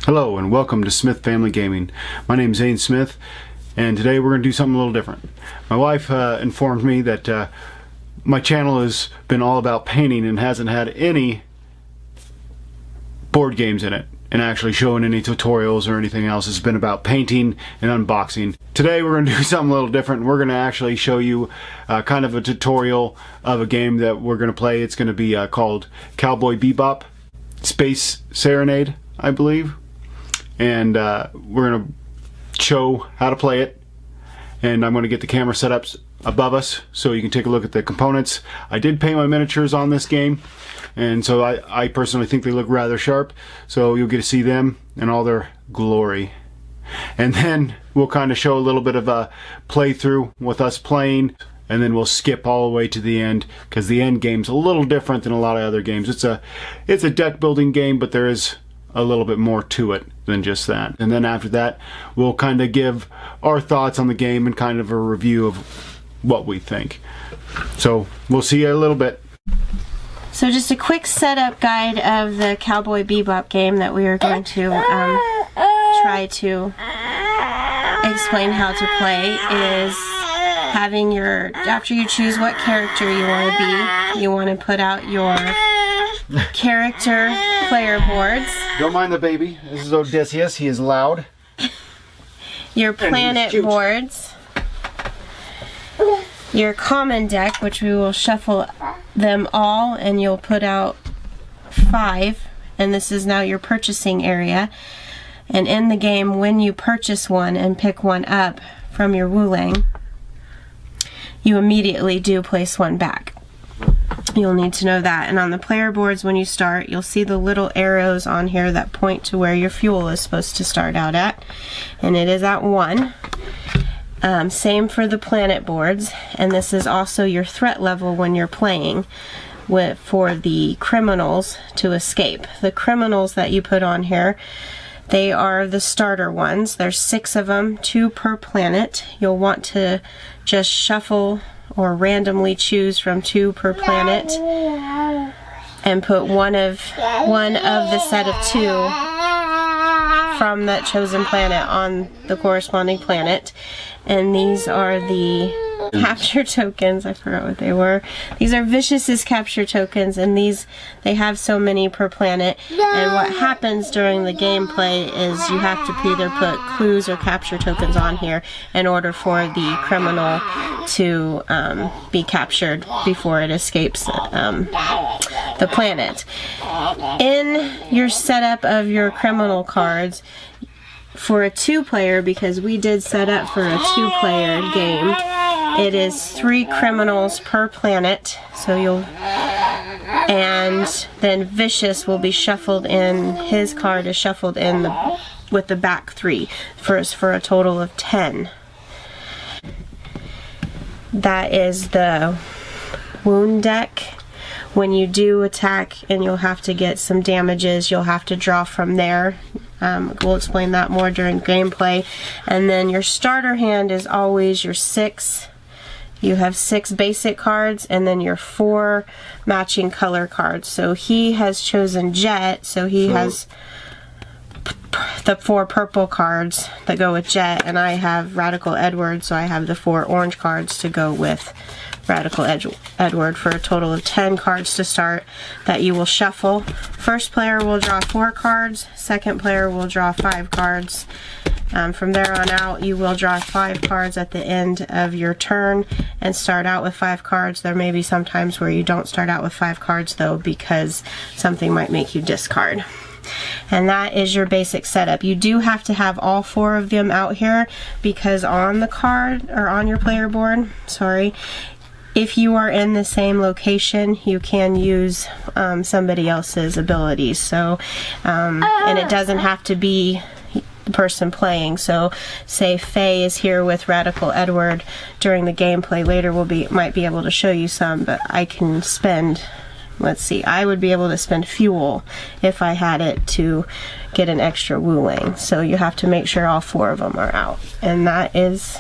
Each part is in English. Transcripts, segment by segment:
Hello and welcome to Smith Family Gaming. My name is Zane Smith, and today we're going to do something a little different. My wife informed me that my channel has been all about painting and hasn't had any board games in it and actually showing any tutorials or anything else. It's been about painting and unboxing. Today we're going to do something a little different. We're going to actually show you kind of a tutorial of a game that we're going to play. It's going to be called Cowboy Bebop Space Serenade, I believe. And we're going to show how to play it, and I'm going to get the camera set up above us so you can take a look at the components. I did paint my miniatures on this game, and so I personally think they look rather sharp, so you'll get to see them in all their glory. And then we'll kind of show a little bit of a playthrough with us playing, and then we'll skip all the way to the end, because the end game's a little different than a lot of other games. It's a deck building game, but there is a little bit more to it than just that. And then after that, we'll kind of give our thoughts on the game and kind of a review of what we think. So we'll see you in a little bit. So just a quick setup guide of the Cowboy Bebop game that we are going to try to explain how to play is having your, after you choose what character you want to be, you want to put out your character player boards. Don't mind the baby. This is Odysseus. He is loud. Your planet boards. Your common deck, which we will shuffle them all, and you'll put out 5. And this is now your purchasing area. And in the game, when you purchase one and pick one up from your wuling, you immediately do place one back. You'll need to know that. And on the player boards, when you start, you'll see the little arrows on here that point to where your fuel is supposed to start out at, and it is at 1. Same for the planet boards, and this is also your threat level when you're playing for the criminals to escape. The criminals that you put on here, they are the starter ones. There's 6 of them, 2 per planet. You'll want to just shuffle or randomly choose from 2 per planet and put one of the set of 2 from that chosen planet on the corresponding planet. And these are the capture tokens. I forgot what they were. These are Vicious's capture tokens, and they have so many per planet. And what happens during the gameplay is you have to either put clues or capture tokens on here in order for the criminal to be captured before it escapes the planet. In your setup of your criminal cards, for a 2-player, because we did set up for a 2-player game, it is 3 criminals per planet. So and then Vicious will be shuffled in, his card is shuffled in with the back 3 for a total of 10. That is the wound deck. When you do attack and you'll have to get some damages, you'll have to draw from there. We'll explain that more during gameplay. And then your starter hand is always your 6. You have 6 basic cards and then your 4 matching color cards. So he has chosen Jet, so he has the 4 purple cards that go with Jet, and I have Radical Edward, so I have the 4 orange cards to go with Radical Edward, for a total of 10 cards to start that you will shuffle. First player will draw 4 cards, second player will draw 5 cards. From there on out, you will draw 5 cards at the end of your turn and start out with 5 cards. There may be some times where you don't start out with 5 cards though, because something might make you discard. And that is your basic setup. You do have to have all 4 of them out here, because on the card, or on your player board, sorry, if you are in the same location, you can use somebody else's abilities. So, and it doesn't have to be the person playing. So, say Faye is here with Radical Edward during the gameplay. Later, might be able to show you some, but I can spend. Let's see. I would be able to spend fuel if I had it to get an extra wuling. So you have to make sure all 4 of them are out, and that is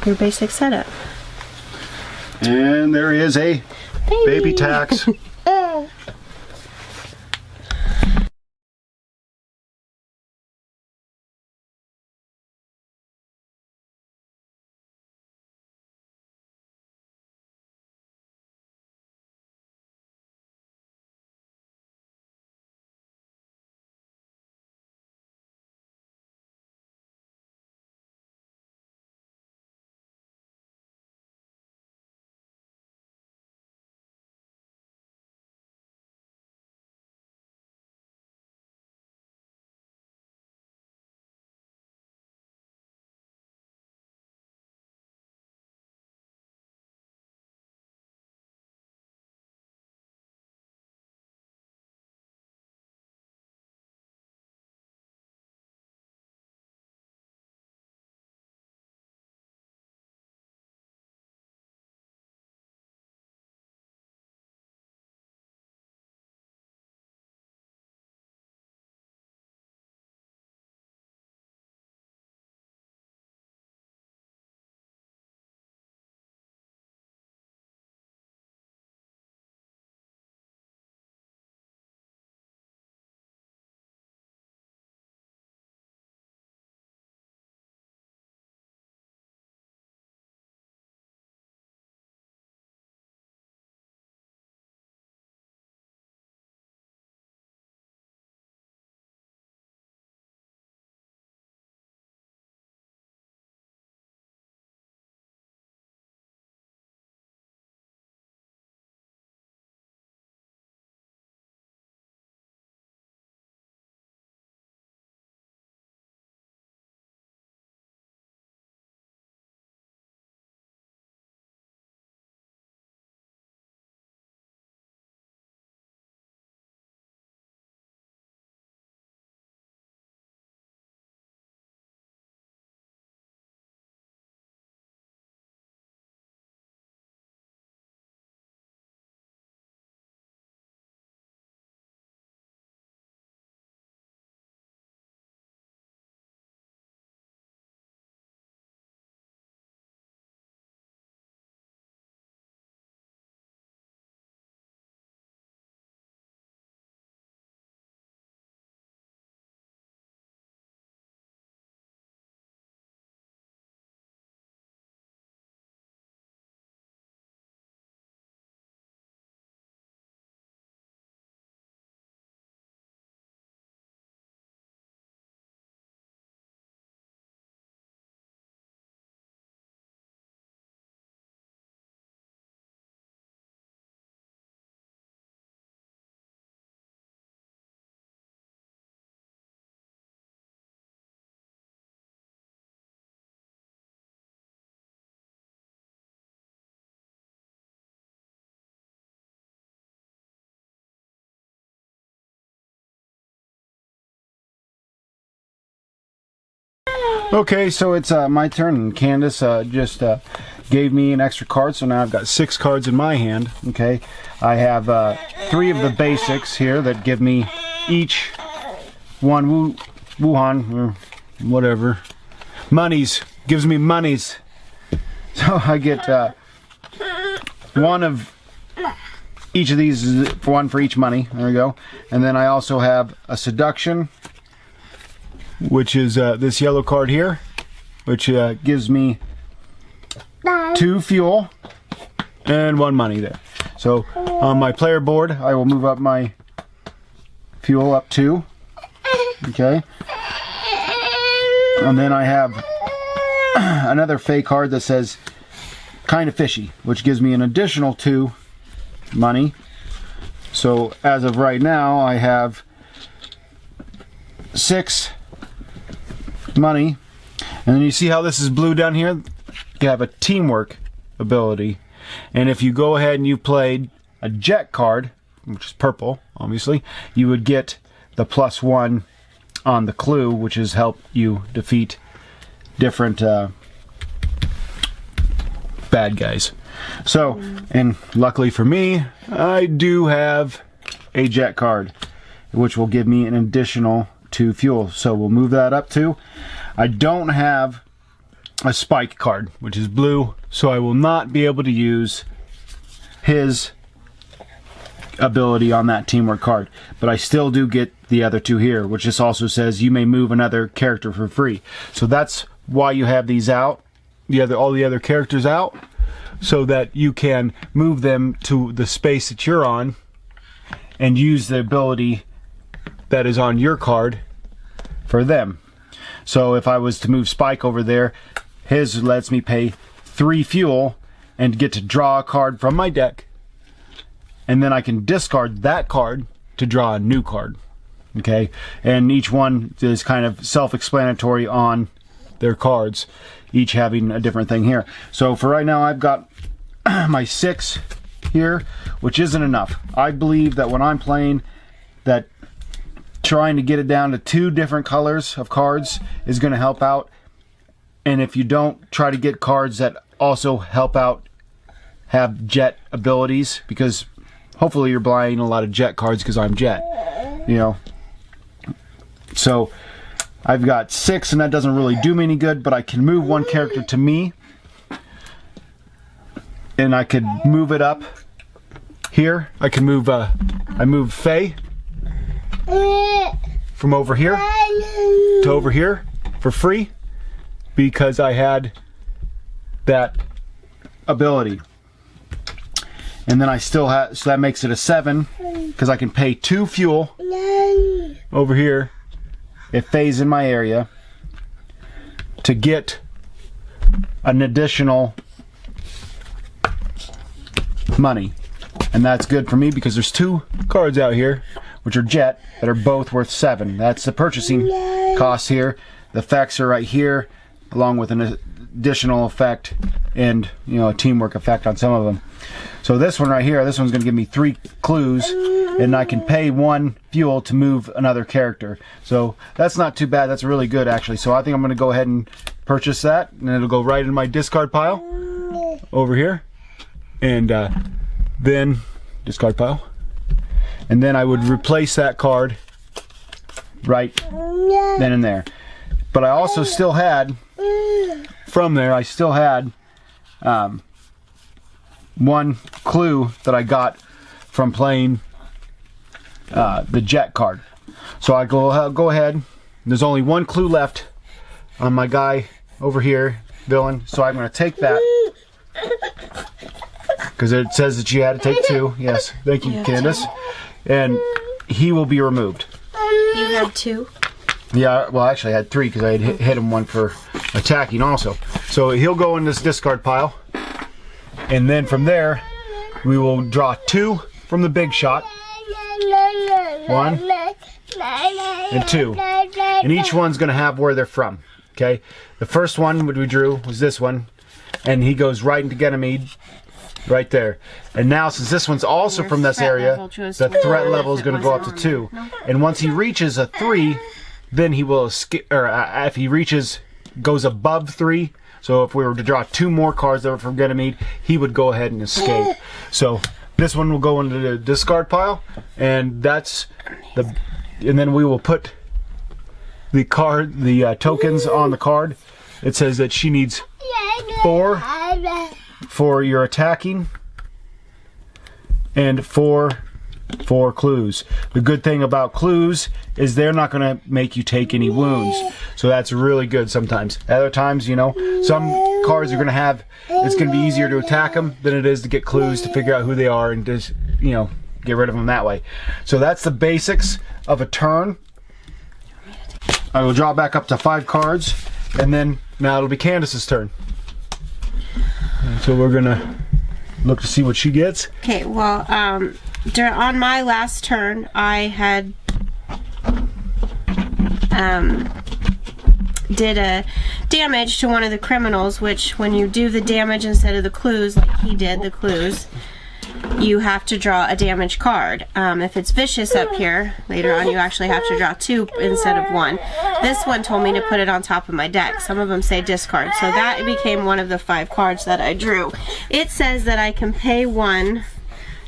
your basic setup. And there is a baby tax. Okay, so it's my turn, and Candace just gave me an extra card, so now I've got 6 cards in my hand. Okay, I have 3 of the basics here that give me each one Wuhan or whatever monies. Gives me monies, so I get one of each of these, one for each money. There we go. And then I also have a seduction, which is this yellow card here, which gives me 2 fuel and 1 money there. So on my player board, I will move up my fuel up 2. Okay. And then I have another fake card that says kind of fishy, which gives me an additional 2 money. So as of right now, I have 6 money. And then you see how this is blue down here? You have a teamwork ability. And if you go ahead and you played a jet card, which is purple, obviously, you would get the +1 on the clue, which is help you defeat different bad guys. So, and luckily for me, I do have a jet card, which will give me an additional 2 fuel. So we'll move that up to. I don't have a spike card, which is blue, so I will not be able to use his ability on that teamwork card, but I still do get the other 2 here, which just also says you may move another character for free. So that's why you have these out, all the other characters out, so that you can move them to the space that you're on and use the ability that is on your card for them. So if I was to move Spike over there, his lets me pay 3 fuel and get to draw a card from my deck, and then I can discard that card to draw a new card. Okay, and each one is kind of self-explanatory on their cards, each having a different thing here. So for right now, I've got my 6 here, which isn't enough. I believe that when I'm playing, that trying to get it down to 2 different colors of cards is going to help out. And if you don't try to get cards that also help out, have jet abilities, because hopefully you're buying a lot of jet cards because I'm jet, you know. So I've got 6, and that doesn't really do me any good, but I can move one character to me, and I could move it up here. I can move, I moved Faye from over here to over here for free because I had that ability. And then I still have, so that makes it a 7 because I can pay 2 fuel over here if Faye's in my area to get an additional money. And that's good for me because there's 2 cards out here which are jet that are both worth 7. That's the purchasing cost here. The effects are right here, along with an additional effect and, you know, a teamwork effect on some of them. So this one right here, this one's going to give me 3 clues, and I can pay 1 fuel to move another character. So that's not too bad. That's really good, actually. So I think I'm going to go ahead and purchase that, and it'll go right in my discard pile over here. And then discard pile. And then I would replace that card right then and there. But I also still had, from there, I still had 1 clue that I got from playing the jet card. So I go ahead. There's only 1 clue left on my guy over here, villain. So I'm going to take that because it says that you had to take 2. Yes, thank you, Candace. And he will be removed. You had 2? Yeah, well, actually I had 3 because I had hit him 1 for attacking also. So he'll go in this discard pile. And then from there, we will draw 2 from the big shot. 1 and 2. And each one's going to have where they're from. Okay? The first one we drew was this one. And he goes right into Ganymede. Right there. And now, since this one's also from this area, the threat level is going to go up to 2. And once he reaches a 3, then he will skip, or if he reaches goes above 3. So if we were to draw 2 more cards that were from Ganymede, he would go ahead and escape. So this one will go into the discard pile, and that's and then we will put the tokens on the card. It says that she needs 4 for your attacking and 4 for clues. The good thing about clues is they're not going to make you take any wounds, so that's really good sometimes. Other times, you know, some cards are going to have, it's going to be easier to attack them than it is to get clues to figure out who they are and just, you know, get rid of them that way. So that's the basics of a turn. I will draw back up to 5 cards, and then now it'll be Candace's turn. And so we're gonna look to see what she gets. Okay, well, on my last turn, I had did a damage to one of the criminals, which when you do the damage instead of the clues, like he did the clues, you have to draw a damage card. If it's vicious up here, later on you actually have to draw 2 instead of 1. This one told me to put it on top of my deck. Some of them say discard, so that became one of the 5 cards that I drew. It says that I can pay 1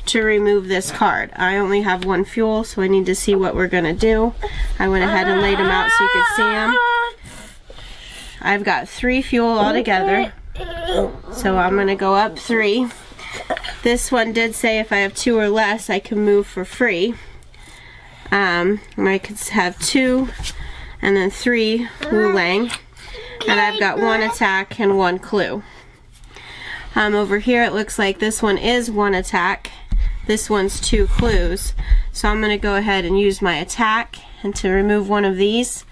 to remove this card. I only have 1 fuel, so I need to see what we're gonna do. I went ahead and laid them out so you could see them. I've got 3 fuel altogether, so I'm gonna go up 3. This one did say if I have 2 or less, I can move for free. I could have 2 and then 3 Wulang, and I've got 1 attack and 1 clue. Over here it looks like this one is 1 attack, this one's 2 clues, so I'm going to go ahead and use my attack and to remove one of these,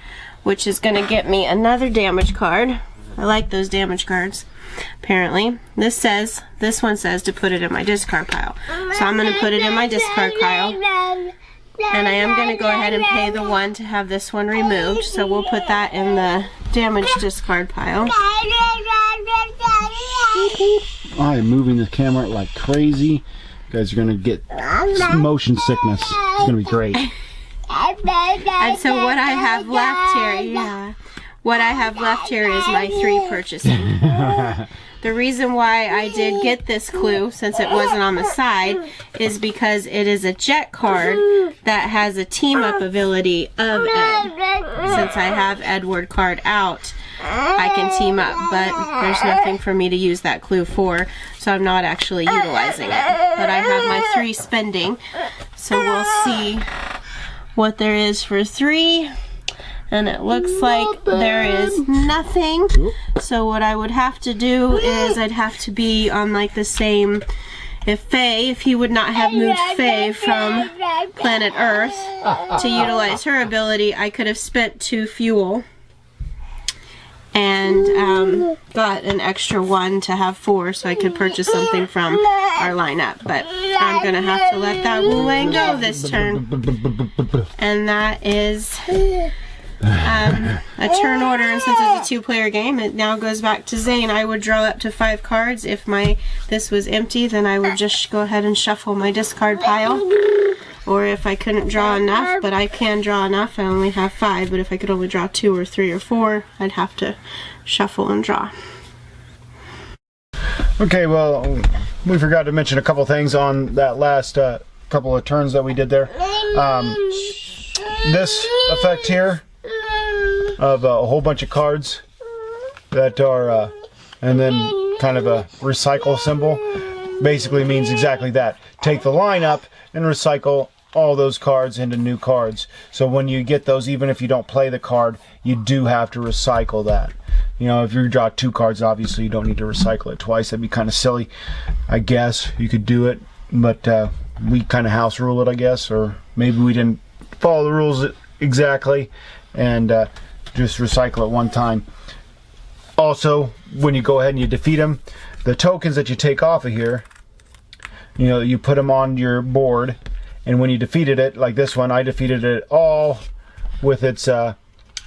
which is going to get me another damage card. I like those damage cards. Apparently this one says to put it in my discard pile, so I'm going to put it in my discard pile, and I am going to go ahead and pay the 1 to have this one removed, so we'll put that in the damage discard pile. I am moving the camera like crazy. You guys are going to get motion sickness. It's going to be great. And so what I have left here, what I have left here is my 3 purchasing. The reason why I did get this clue, since it wasn't on the side, is because it is a jet card that has a team up ability of Ed. Since I have Edward card out, I can team up, but there's nothing for me to use that clue for, so I'm not actually utilizing it. But I have my 3 spending, so we'll see what there is for 3. And it looks like there is nothing. So what I would have to do is I'd have to be on like the same, if he would not have moved Faye from planet Earth to utilize her ability, I could have spent 2 fuel and got an extra 1 to have 4 so I could purchase something from our lineup. But I'm gonna have to let that Wulang go this turn. And that is a turn order, and since it's a 2-player game, it now goes back to Zane. I would draw up to 5 cards. If this was empty, then I would just go ahead and shuffle my discard pile. Or if I couldn't draw enough, but I can draw enough, I only have 5, but if I could only draw 2 or 3 or 4, I'd have to shuffle and draw. Okay, well, we forgot to mention a couple things on that last couple of turns that we did there. This effect here of a whole bunch of cards that are and then kind of a recycle symbol basically means exactly that. Take the line up and recycle all those cards into new cards. So when you get those, even if you don't play the card, you do have to recycle that. You know, if you draw 2 cards, obviously you don't need to recycle it twice. That'd be kind of silly. I guess you could do it, but we kind of house rule it, I guess, or maybe we didn't follow the rules exactly and just recycle it one time. Also, when you go ahead and you defeat them, the tokens that you take off of here, you know, you put them on your board, and when you defeated it, like this one, I defeated it all with its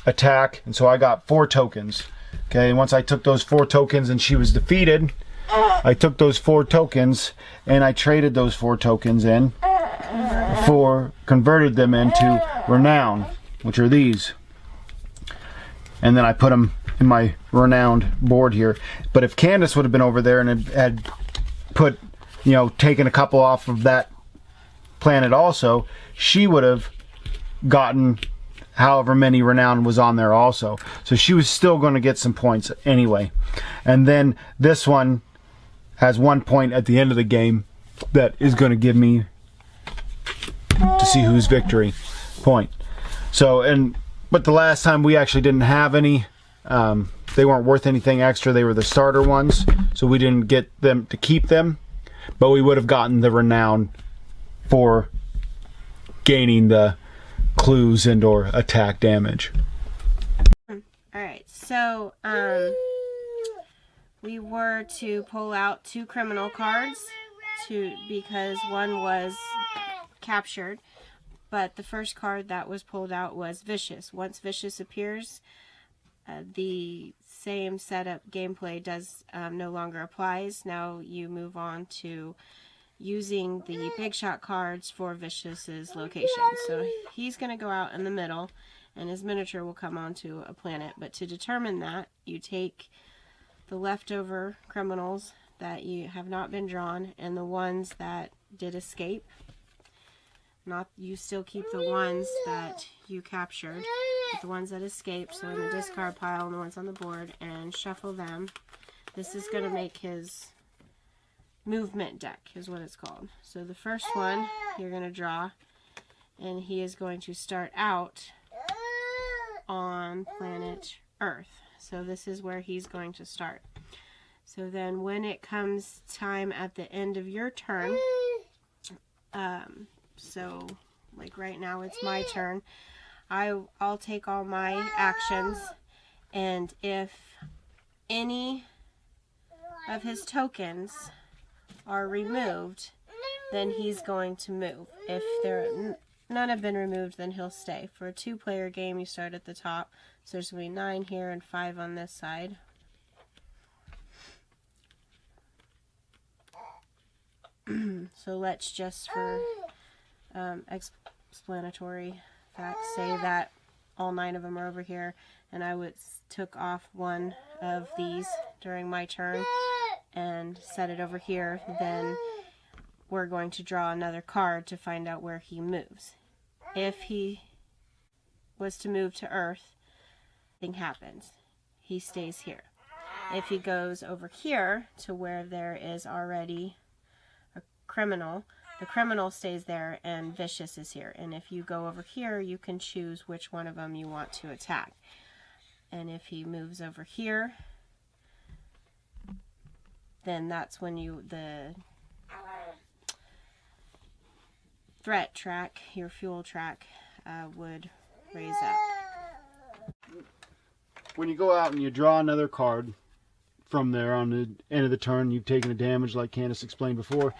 attack, and so I got 4 tokens. Okay, and once I took those 4 tokens and she was defeated, I took those 4 tokens and I traded those 4 tokens in converted them into renown, which are these, and then I put them in my renowned board here. But if Candace would have been over there and had put, you know, taken a couple off of that planet also, she would have gotten however many renown was on there also. So she was still going to get some points anyway. And then this one has 1 point at the end of the game that is going to give me to see who's victory point. So, but the last time we actually didn't have any. They weren't worth anything extra. They were the starter ones, so we didn't get them to keep them, but we would have gotten the renown for gaining the clues and or attack damage. Alright, so we were to pull out 2 criminal cards because one was captured, but the first card that was pulled out was Vicious. Once Vicious appears, the same setup gameplay does no longer applies. Now you move on to using the big shot cards for Vicious's location. So he's going to go out in the middle and his miniature will come onto a planet. But to determine that, you take the leftover criminals that you have not been drawn and the ones that did escape. You still keep the ones that you captured, but the ones that escaped, so in the discard pile and the ones on the board, and shuffle them. This is going to make his movement deck, is what it's called. So the first one you're going to draw, and he is going to start out on planet Earth. So this is where he's going to start. So then when it comes time at the end of your turn, so like right now it's my turn, I'll take all my actions, and if any of his tokens are removed, then he's going to move. If none have been removed, then he'll stay. For a 2-player game, you start at the top, so there's going to be 9 here and 5 on this side. So let's just, for explanatory facts, say that all 9 of them are over here, and I took off one of these during my turn and set it over here. Then we're going to draw another card to find out where he moves. If he was to move to Earth, nothing happens. He stays here. If he goes over here to where there is already a criminal, the criminal stays there and Vicious is here. And if you go over here, you can choose which one of them you want to attack. And if he moves over here, then that's when the threat track, your fuel track, would raise up. When you go out and you draw another card from there on the end of the turn, you've taken a damage like Candace explained before,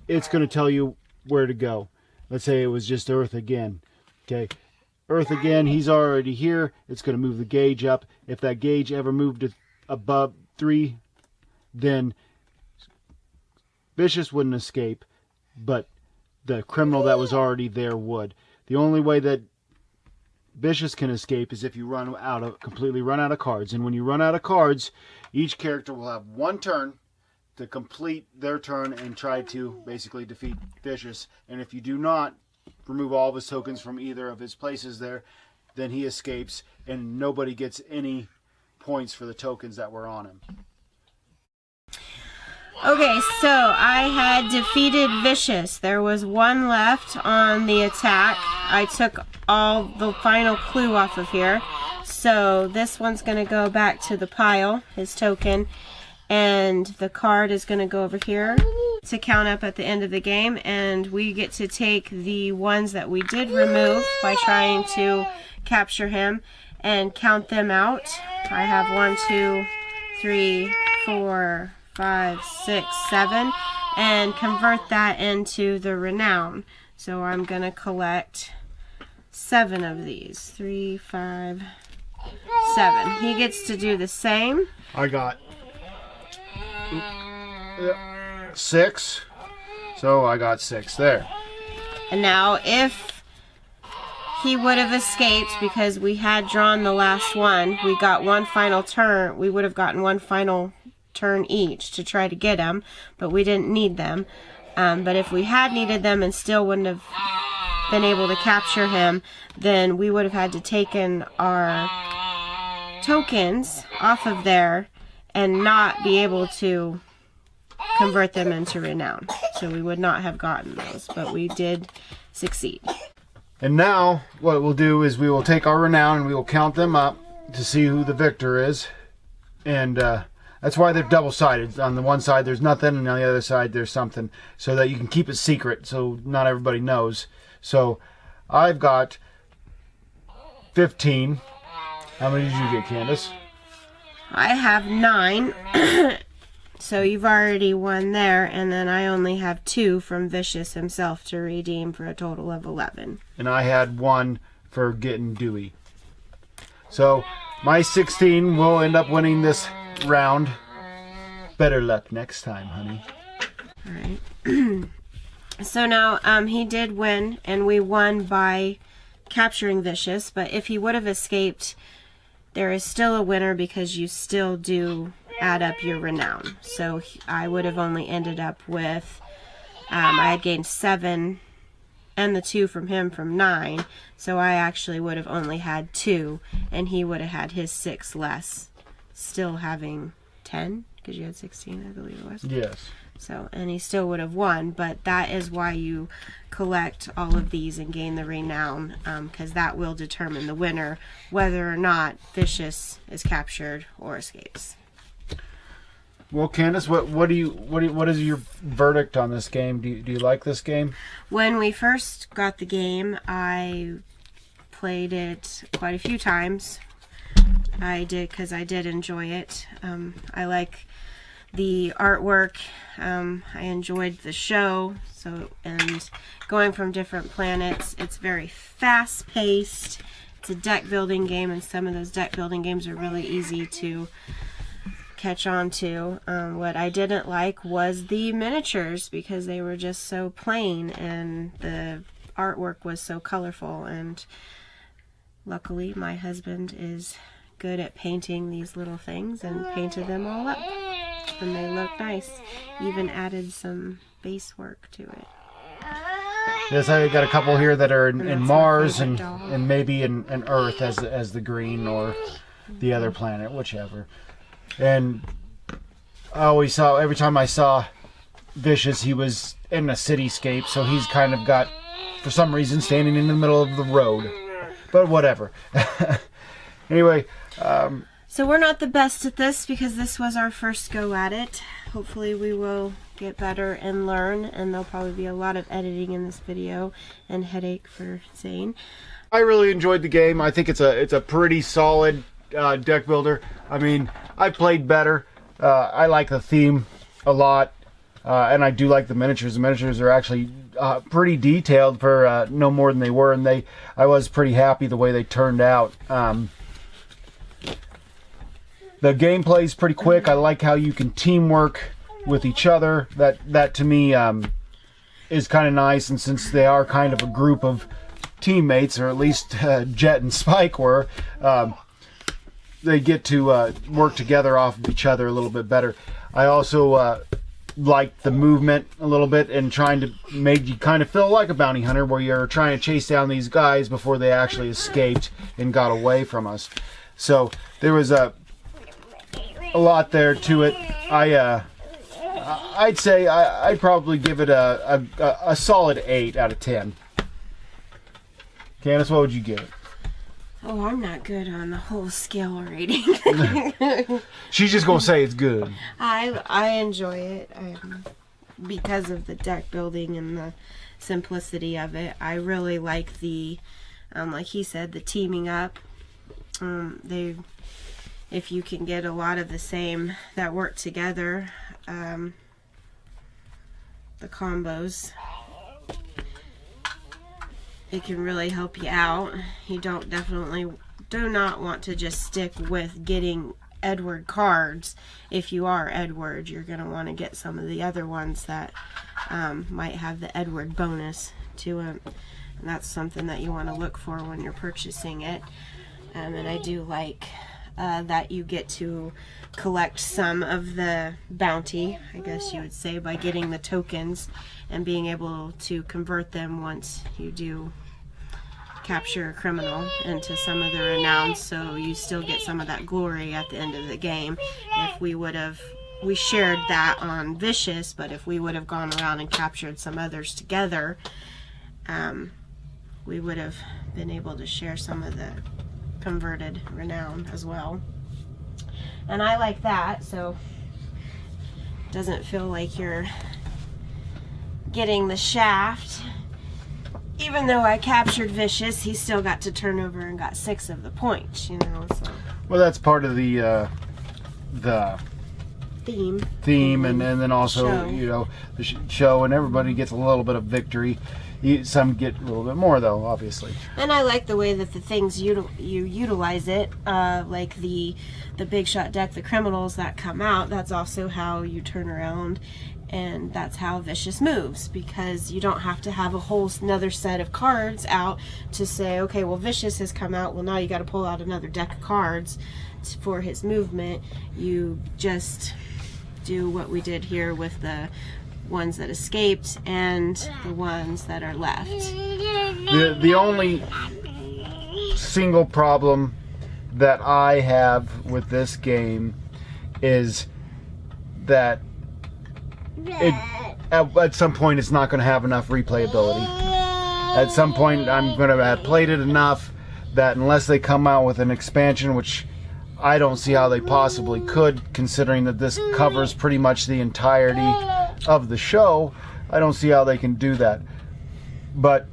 it's going to tell you where to go. Let's say it was just Earth again. Okay, Earth again, he's already here. It's going to move the gauge up. If that gauge ever moved to above 3, then Vicious wouldn't escape, but the criminal that was already there would. The only way that Vicious can escape is if you completely run out of cards. And when you run out of cards, each character will have 1 turn to complete their turn and try to basically defeat Vicious. And if you do not remove all of his tokens from either of his places there, then he escapes and nobody gets any points for the tokens that were on him. Okay, so I had defeated Vicious. There was 1 left on the attack. I took all the final clue off of here. So this one's going to go back to the pile, his token. And the card is going to go over here to count up at the end of the game. And we get to take the ones that we did remove by trying to capture him and count them out. I have 1, 2, 3, 4, 5, 6, 7, and convert that into the renown. So I'm going to collect 7 of these. 3, 5, 7. He gets to do the same. I got 6, so I got 6 there. And now if he would have escaped because we had drawn the last one. We got one final turn. We would have gotten one final turn each to try to get him, but we didn't need them. But if we had needed them and still wouldn't have been able to capture him, then we would have had to taken our tokens off of there and not be able to convert them into renown. So we would not have gotten those, but we did succeed. And now what we'll do is we will take our renown and we will count them up to see who the victor is. And that's why they're double-sided. On the one side there's nothing, and on the other side there's something, so that you can keep it secret so not everybody knows. So I've got 15. How many did you get, Candace? I have 9. So you've already won there, and then I only have 2 from Vicious himself to redeem for a total of 11. And I had 1 for getting Dewey. So my 16 will end up winning this round. Better luck next time, honey. Alright. So now he did win, and we won by capturing Vicious, but if he would have escaped, there is still a winner because you still do add up your renown. So I would have only ended up with, I had gained 7 and the 2 from him from 9. So I actually would have only had 2, and he would have had his 6 less, still having 10, because you had 16, I believe it was. Yes. So, and he still would have won, but that is why you collect all of these and gain the renown, because that will determine the winner, whether or not Vicious is captured or escapes. Well, Candace, what is your verdict on this game? Do you like this game? When we first got the game, I played it quite a few times. I did, because I did enjoy it. I like the artwork. I enjoyed the show. And going from different planets, it's very fast-paced. It's a deck building game, and some of those deck building games are really easy to catch on to. What I didn't like was the miniatures, because they were just so plain and the artwork was so colorful, and luckily my husband is good at painting these little things and painted them all up, and they look nice. Even added some base work to it. Yes, I got a couple here that are in Mars and maybe in Earth as the green, or the other planet, whichever. And I always saw, every time I saw Vicious, he was in a cityscape, so he's kind of got, for some reason, standing in the middle of the road. But whatever. Anyway. So we're not the best at this, because this was our first go at it. Hopefully we will get better and learn, and there'll probably be a lot of editing in this video and headache for Zane. I really enjoyed the game. I think it's a pretty solid deck builder. I mean, I played better. I like the theme a lot, and I do like the miniatures. The miniatures are actually pretty detailed for no more than they were, and I was pretty happy the way they turned out. The gameplay is pretty quick. I like how you can teamwork with each other. That to me is kind of nice, and since they are kind of a group of teammates, or at least Jet and Spike were, they get to work together off of each other a little bit better. I also liked the movement a little bit, and trying to make you kind of feel like a bounty hunter, where you're trying to chase down these guys before they actually escaped and got away from us. So there was a lot there to it. I'd say I'd probably give it a solid 8 out of 10. Candace, what would you give it? Oh, I'm not good on the whole scale rating. She's just gonna say it's good. I enjoy it because of the deck building and the simplicity of it. I really like the, like he said, the teaming up. If you can get a lot of the same that work together, the combos, it can really help you out. You do not want to just stick with getting Edward cards. If you are Edward, you're going to want to get some of the other ones that might have the Edward bonus to them. And that's something that you want to look for when you're purchasing it. And I do like that you get to collect some of the bounty, I guess you would say, by getting the tokens and being able to convert them once you do capture a criminal into some of the renown, so you still get some of that glory at the end of the game. If we shared that on Vicious, but if we would have gone around and captured some others together, we would have been able to share some of the converted renown as well. And I like that, so it doesn't feel like you're getting the shaft. Even though I captured Vicious, he still got to turn over and got 6 of the points, you know. So. Well, that's part of the theme, and then also show. You know, the show, and everybody gets a little bit of victory. Some get a little bit more, though, obviously. And I like the way that the things you utilize it, like the big shot deck, the criminals that come out. That's also how you turn around, and that's how Vicious moves, because you don't have to have a whole another set of cards out to say, okay, well, Vicious has come out. Well, now you got to pull out another deck of cards for his movement. You just do what we did here with the ones that escaped and the ones that are left. The only single problem that I have with this game is that at some point it's not going to have enough replayability. At some point I'm going to have played it enough that unless they come out with an expansion, which I don't see how they possibly could, considering that this covers pretty much the entirety of the show, I don't see how they can do that. But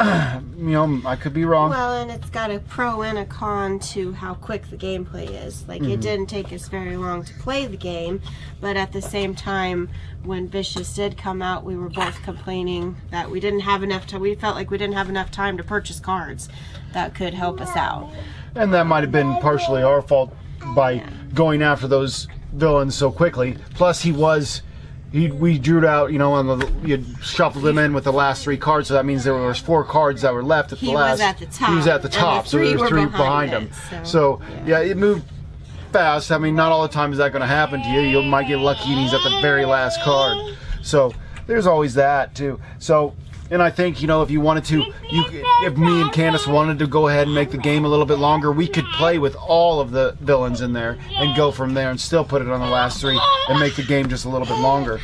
you know, I could be wrong. Well, and it's got a pro and a con to how quick the gameplay is. Like, it didn't take us very long to play the game, but at the same time, when Vicious did come out, we were both complaining that we didn't have enough time. We felt like we didn't have enough time to purchase cards that could help us out. And that might have been partially our fault by going after those villains so quickly. Plus, we drew it out, you know, you shuffled them in with the last 3 cards, so that means there was 4 cards that were left at the last. He was at the top. He was at the top, so there was 3 behind him. So yeah, it moved fast. I mean, not all the time is that going to happen to you. You might get lucky and he's at the very last card. So there's always that too. So, and I think, you know, if you wanted to, if me and Candace wanted to go ahead and make the game a little bit longer, we could play with all of the villains in there and go from there and still put it on the last 3 and make the game just a little bit longer.